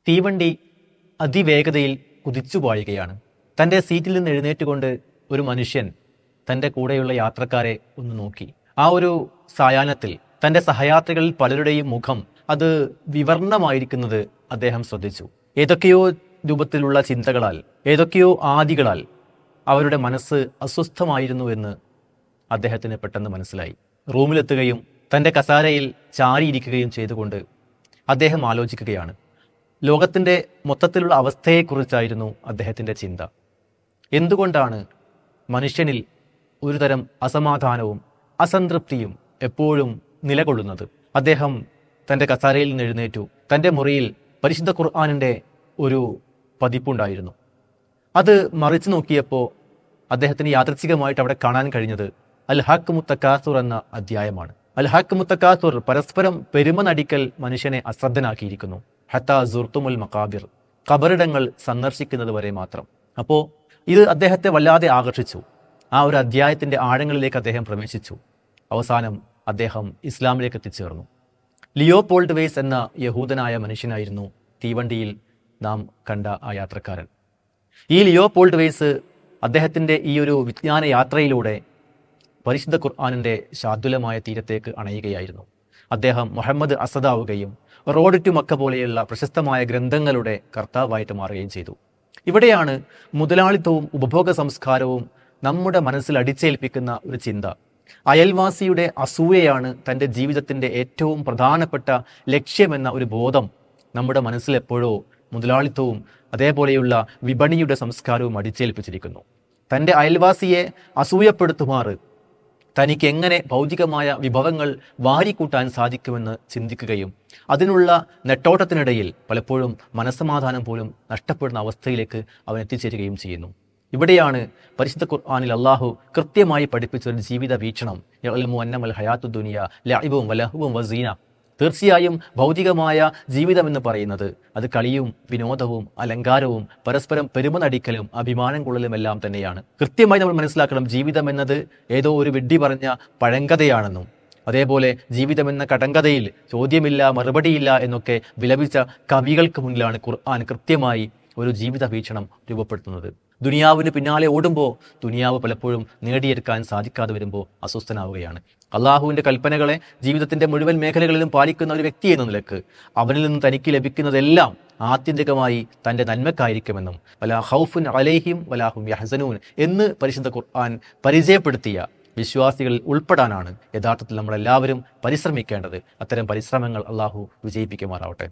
തീവണ്ടി അതിവേഗതയിൽ കുതിച്ചുപായുകയാണ്. തൻ്റെ സീറ്റിൽ നിന്ന് എഴുന്നേറ്റുകൊണ്ട് ഒരു മനുഷ്യൻ തൻ്റെ കൂടെയുള്ള യാത്രക്കാരെ ഒന്ന് നോക്കി. ആ ഒരു സായാഹ്നത്തിൽ തൻ്റെ സഹയാത്രികളിൽ പലരുടെയും മുഖം അത് വിവർണമായിരിക്കുന്നത് അദ്ദേഹം ശ്രദ്ധിച്ചു. ഏതൊക്കെയോ രൂപത്തിലുള്ള ചിന്തകളാൽ, ഏതൊക്കെയോ ആദികളാൽ അവരുടെ മനസ്സ് അസ്വസ്ഥമായിരുന്നു എന്ന് അദ്ദേഹത്തിന് പെട്ടെന്ന് മനസ്സിലായി. റൂമിലെത്തുകയും തൻ്റെ കസാരയിൽ ചാരിയിരിക്കുകയും ചെയ്തുകൊണ്ട് അദ്ദേഹം ആലോചിക്കുകയാണ്. ലോകത്തിൻ്റെ മൊത്തത്തിലുള്ള അവസ്ഥയെക്കുറിച്ചായിരുന്നു അദ്ദേഹത്തിൻ്റെ ചിന്ത. എന്തുകൊണ്ടാണ് മനുഷ്യനിൽ ഒരുതരം അസമാധാനവും അസംതൃപ്തിയും എപ്പോഴും നിലകൊള്ളുന്നത്? അദ്ദേഹം തൻ്റെ കസാരയിൽ നിന്ന് എഴുന്നേറ്റു. തൻ്റെ മുറിയിൽ പരിശുദ്ധ ഖുർആനിൻ്റെ ഒരു പതിപ്പുണ്ടായിരുന്നു. അത് മറിച്ചു നോക്കിയപ്പോൾ അദ്ദേഹത്തിന് യാദൃച്ഛികമായിട്ട് അവിടെ കാണാൻ കഴിഞ്ഞത് അൽ ഹഖ് തകാസുർ എന്ന അധ്യായമാണ്. അൽ ഹഖ് തകാസുർ, പരസ്പരം പെരുമ നടിക്കൽ മനുഷ്യനെ അശ്രദ്ധനാക്കിയിരിക്കുന്നു. ഹത്താ സുർത്തുമുൽ മഖാബിർ, ഖബറിടങ്ങൾ സന്ദർശിക്കുന്നത് വരെ മാത്രം. അപ്പോൾ ഇത് അദ്ദേഹത്തെ വല്ലാതെ ആകർഷിച്ചു. ആ ഒരു അധ്യായത്തിൻ്റെ ആഴങ്ങളിലേക്ക് അദ്ദേഹം പ്രവേശിച്ചു. അവസാനം അദ്ദേഹം ഇസ്ലാമിലേക്ക് എത്തിച്ചേർന്നു. ലിയോപോൾഡ് വെയ്സ് എന്ന യഹൂദനായ മനുഷ്യനായിരുന്നു തീവണ്ടിയിൽ നാം കണ്ട ആ യാത്രക്കാരൻ. ഈ ലിയോപോൾഡ് വെയ്സ് അദ്ദേഹത്തിൻ്റെ ഈ ഒരു വിജ്ഞാന യാത്രയിലൂടെ പരിശുദ്ധ ഖുർആനിൻ്റെ ശാദ്വലമായ തീരത്തേക്ക് അണയുകയായിരുന്നു. അദ്ദേഹം മുഹമ്മദ് അസദാവുകയും റോഡ് ടു മക്ക പോലെയുള്ള പ്രശസ്തമായ ഗ്രന്ഥങ്ങളുടെ കർത്താവായിട്ട് മാറുകയും ചെയ്തു. ഇവിടെയാണ് മുതലാളിത്തവും ഉപഭോഗ സംസ്കാരവും നമ്മുടെ മനസ്സിൽ അടിച്ചേൽപ്പിക്കുന്ന ഒരു ചിന്ത. അയൽവാസിയുടെ അസൂയയാണ് തൻ്റെ ജീവിതത്തിൻ്റെ ഏറ്റവും പ്രധാനപ്പെട്ട ലക്ഷ്യമെന്ന ഒരു ബോധം നമ്മുടെ മനസ്സിൽ എപ്പോഴോ മുതലാളിത്തവും അതേപോലെയുള്ള വിപണിയുടെ സംസ്കാരവും അടിച്ചേൽപ്പിച്ചിരിക്കുന്നു. തൻ്റെ അയൽവാസിയെ അസൂയപ്പെടുത്തുമാറ് തനിക്ക് എങ്ങനെ ഭൗതികമായ വിഭവങ്ങൾ വാരിക്കൂട്ടാൻ സാധിക്കുമെന്ന് ചിന്തിക്കുകയും അതിനുള്ള നെട്ടോട്ടത്തിനിടയിൽ പലപ്പോഴും മനസ്സമാധാനം പോലും നഷ്ടപ്പെടുന്ന അവസ്ഥയിലേക്ക് അവൻ എത്തിച്ചേരുകയും ചെയ്യുന്നു. ഇവിടെയാണ് പരിശുദ്ധ ഖുർആനിൽ അള്ളാഹു കൃത്യമായി പഠിപ്പിച്ച ഒരു ജീവിത വീക്ഷണം. യഅ്ലമു അന്നമൽ ഹയാത്തു ദുനിയ ലഅബും വലഹുവും വസീന. തീർച്ചയായും ഭൗതികമായ ജീവിതം എന്ന് പറയുന്നത് അത് കളിയും വിനോദവും അലങ്കാരവും പരസ്പരം പെരുമ നടിക്കലും അഭിമാനം കൊള്ളലും എല്ലാം തന്നെയാണ്. കൃത്യമായി നമ്മൾ മനസ്സിലാക്കണം, ജീവിതം എന്നത് ഏതോ ഒരു വിഡ്ഢി പറഞ്ഞ പഴങ്കഥയാണെന്നും അതേപോലെ ജീവിതമെന്ന കടങ്കഥയിൽ ചോദ്യമില്ല മറുപടിയില്ല എന്നൊക്കെ വിലപിച്ച കവികൾക്ക് മുന്നിലാണ് ഖുർആൻ കൃത്യമായി ഒരു ജീവിത വീക്ഷണം രൂപപ്പെടുത്തുന്നത്. ദുനിയാവിന് പിന്നാലെ ഓടുമ്പോൾ ദുനിയാവ് പലപ്പോഴും നേടിയെടുക്കാൻ സാധിക്കാതെ വരുമ്പോൾ അസ്വസ്ഥനാവുകയാണ്. അള്ളാഹുവിൻ്റെ കൽപ്പനകളെ ജീവിതത്തിൻ്റെ മുഴുവൻ മേഖലകളിലും പാലിക്കുന്ന ഒരു വ്യക്തി എന്ന നിലക്ക് അവനിൽ നിന്ന് തനിക്ക് ലഭിക്കുന്നതെല്ലാം ആത്യന്തികമായി തൻ്റെ നന്മക്കായിരിക്കുമെന്നും വലാ ഖൗഫുൻ അലൈഹിം വലാഹും യഹ്സനൂൻ എന്ന് പരിശുദ്ധ ഖുർആൻ പരിചയപ്പെടുത്തിയ വിശ്വാസികളിൽ ഉൾപ്പെടാനാണ് യഥാർത്ഥത്തിൽ നമ്മളെല്ലാവരും പരിശ്രമിക്കേണ്ടത്. അത്തരം പരിശ്രമങ്ങൾ അള്ളാഹു വിജയിപ്പിക്കുമാറാവട്ടെ.